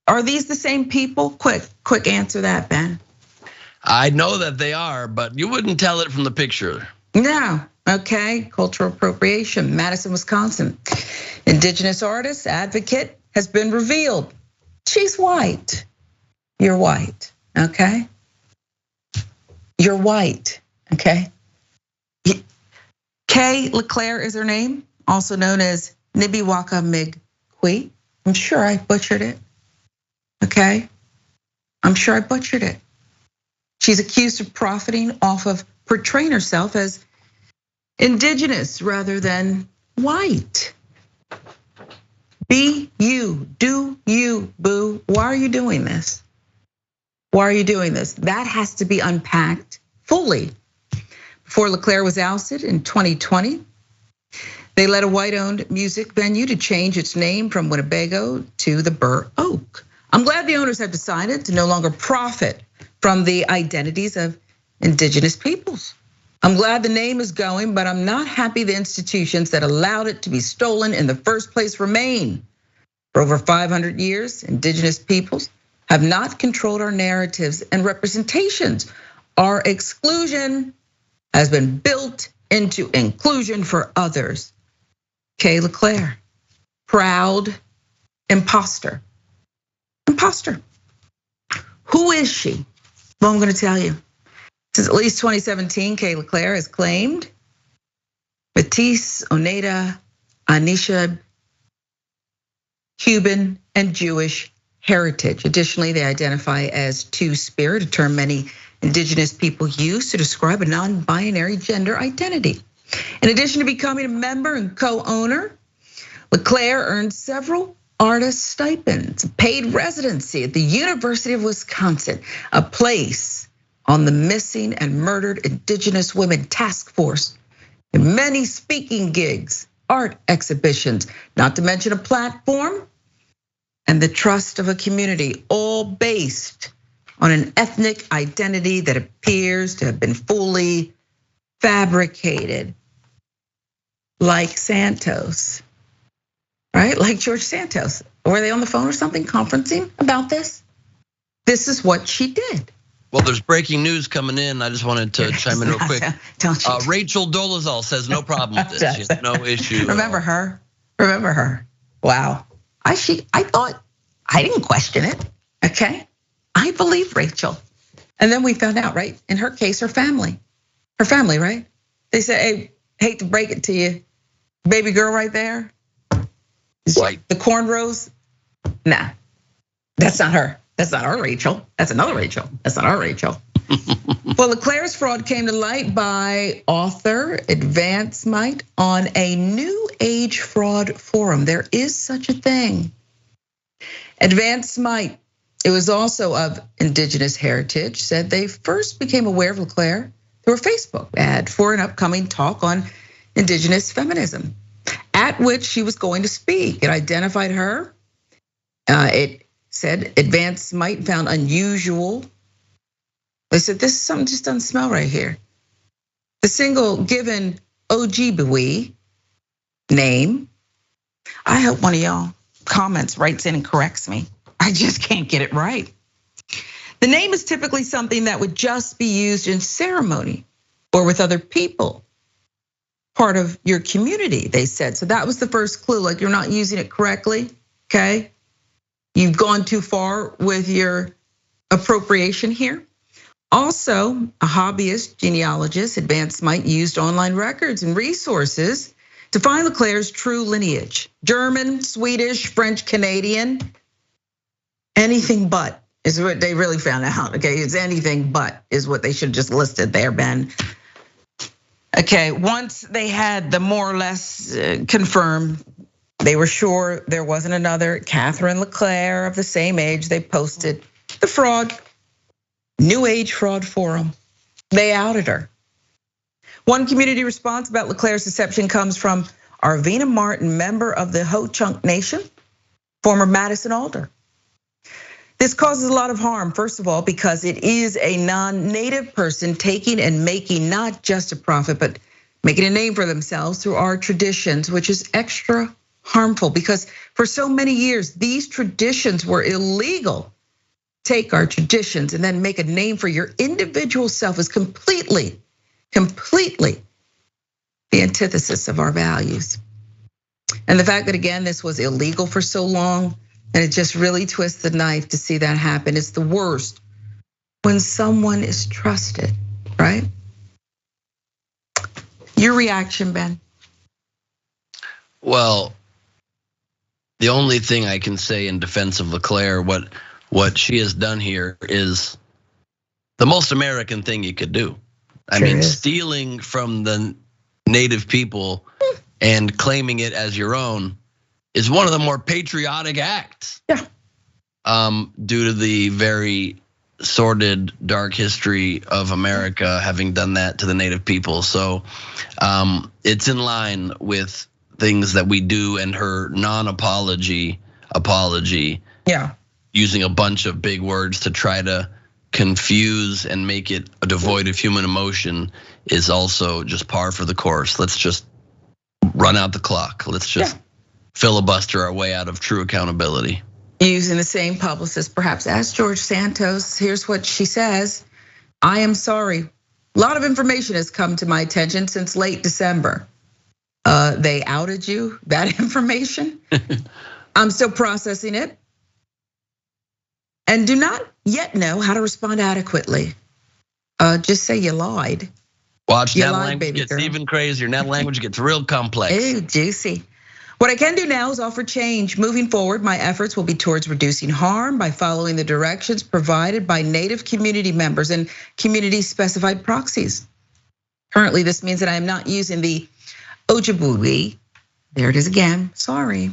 Are these the same people? Quick answer that, Ben. I know that they are, but you wouldn't tell it from the picture. No, okay, cultural appropriation, Madison, Wisconsin. Indigenous artist, advocate has been revealed. She's white. You're white, okay? You're white, okay? Kay LeClaire is her name, also known as nibiiwakamigkwe. I'm sure I butchered it, okay? I'm sure I butchered it. She's accused of profiting off of portraying herself as indigenous rather than white. Be you, do you, boo. Why are you doing this? Why are you doing this? That has to be unpacked fully. Before LeClaire was ousted in 2020, they led a white-owned music venue to change its name from Winnebago to the Burr Oak. I'm glad the owners have decided to no longer profit from the identities of indigenous peoples. I'm glad the name is going, but I'm not happy the institutions that allowed it to be stolen in the first place remain. For over 500 years, indigenous peoples have not controlled our narratives and representations. Our exclusion has been built into inclusion for others. Kay LeClaire, proud imposter. Imposter. Who is she? Well, I'm gonna tell you. Since at least 2017, Kay LeClaire has claimed Métis, Oneida, Anishinaabe, Cuban, and Jewish heritage. Additionally, they identify as Two-Spirit, a term many indigenous people use to describe a non-binary gender identity. In addition to becoming a member and co-owner, LeClaire earned several artist stipends, paid residency at the University of Wisconsin, a place on the Missing and Murdered Indigenous Women Task Force, and many speaking gigs, art exhibitions, not to mention a platform and the trust of a community, all based on an ethnic identity that appears to have been fully fabricated, like Santos, right? Like George Santos. Were they on the phone or something conferencing about this? This is what she did. Well, there's breaking news coming in. I just wanted to chime in real quick. Rachel Dolezal says no problem with this. She has no issue. Remember her? Remember her? Wow. I thought, I didn't question it, okay? I believe Rachel. And then we found out, right? In her case, her family, right? They said, hey, hate to break it to you, baby girl right there. Right. The cornrows, nah, that's not her. That's not our Rachel. That's another Rachel. That's not our Rachel. Well, LeClaire's fraud came to light by author Advance Might on a New Age fraud forum. There is such a thing. Advance Might, it was also of indigenous heritage, said they first became aware of LeClaire through a Facebook ad for an upcoming talk on indigenous feminism, at which she was going to speak. It identified her. It said Advance Might found unusual. They said this is something just doesn't smell right here. The single given Ojibwe name. I hope one of y'all comments writes in and corrects me. I just can't get it right. The name is typically something that would just be used in ceremony or with other people, part of your community, they said. So that was the first clue, like you're not using it correctly, okay? You've gone too far with your appropriation here. Also, a hobbyist genealogist, Advance Might, used online records and resources to find LeClaire's true lineage. German, Swedish, French, Canadian, anything but is what they really found out, okay? It's anything but is what they should have just listed there, Ben. Okay, once they had the more or less confirmed, they were sure there wasn't another Catherine LeClaire of the same age. They posted the fraud, New Age fraud forum. They outed her. One community response about LeClaire's deception comes from Arvina Martin, member of the Ho-Chunk Nation, former Madison alder. This causes a lot of harm, first of all, because it is a non-native person taking and making not just a profit, but making a name for themselves through our traditions, which is extra harmful because for so many years, these traditions were illegal. Take our traditions and then make a name for your individual self is completely the antithesis of our values. And the fact that, again, this was illegal for so long, and it just really twists the knife to see that happen. It's the worst when someone is trusted, right? Your reaction, Ben? Well, the only thing I can say in defense of LeClaire, what she has done here is the most American thing you could do. I mean, stealing from the native people and claiming it as your own is one of the more patriotic acts. Yeah. Due to the very sordid, dark history of America having done that to the native people. So it's in line with things that we do, and her non-apology, yeah, using a bunch of big words to try to confuse and make it devoid of human emotion is also just par for the course. Let's just run out the clock. Let's just filibuster our way out of true accountability. Using the same publicist, perhaps, as George Santos. Here's what she says: I am sorry. A lot of information has come to my attention since late December. They outed you, that information. I'm still processing it and do not yet know how to respond adequately. Just say you lied. Watch, that language gets even crazier. That language gets real complex. Ooh, juicy. What I can do now is offer change. Moving forward, my efforts will be towards reducing harm by following the directions provided by Native community members and community specified proxies. Currently, this means that I am not using the Ojibwe, there it is again, sorry.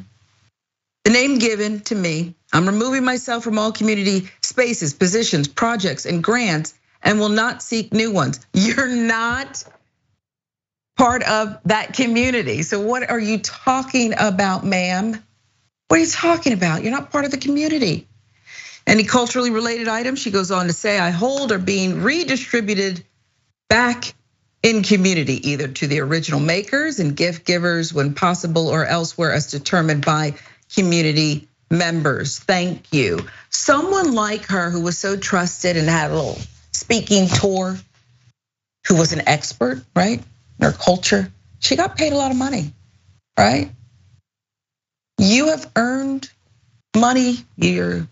The name given to me. I'm removing myself from all community spaces, positions, projects, and grants, and will not seek new ones. You're not part of that community. So what are you talking about, ma'am? What are you talking about? You're not part of the community. Any culturally related items, she goes on to say, I hold are being redistributed back in community, either to the original makers and gift givers when possible, or elsewhere as determined by community members. Thank you. Someone like her who was so trusted and had a little speaking tour, who was an expert, right? In her culture, she got paid a lot of money, right? You have earned money, you're an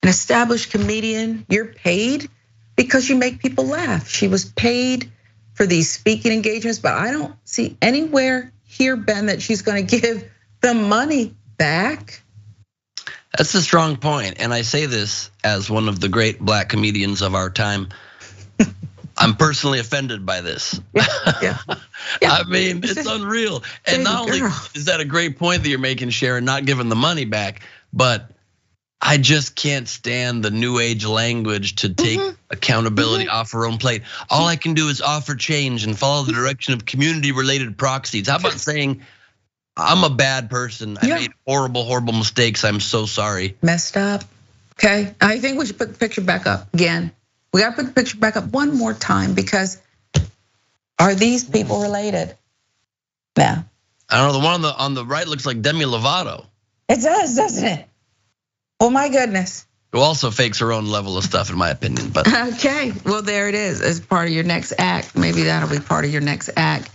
established comedian, you're paid because you make people laugh. She was paid for these speaking engagements, but I don't see anywhere here, Ben, that she's gonna give the money back. That's a strong point, and I say this as one of the great Black comedians of our time. I'm personally offended by this. Yeah. I mean, it's unreal. And not only is that a great point that you're making, Sharon, not giving the money back, but I just can't stand the new age language to take accountability off her own plate. All I can do is offer change and follow the direction of community related proxies. How about saying, I'm a bad person, I made horrible mistakes, I'm so sorry. Messed up, okay? I think we should put the picture back up again. We gotta put the picture back up one more time, because are these people related? Yeah. I don't know, the one on the right looks like Demi Lovato. It does, doesn't it? Oh my goodness. Who also fakes her own level of stuff, in my opinion. But okay, well there it is. As part of your next act, maybe that'll be part of your next act.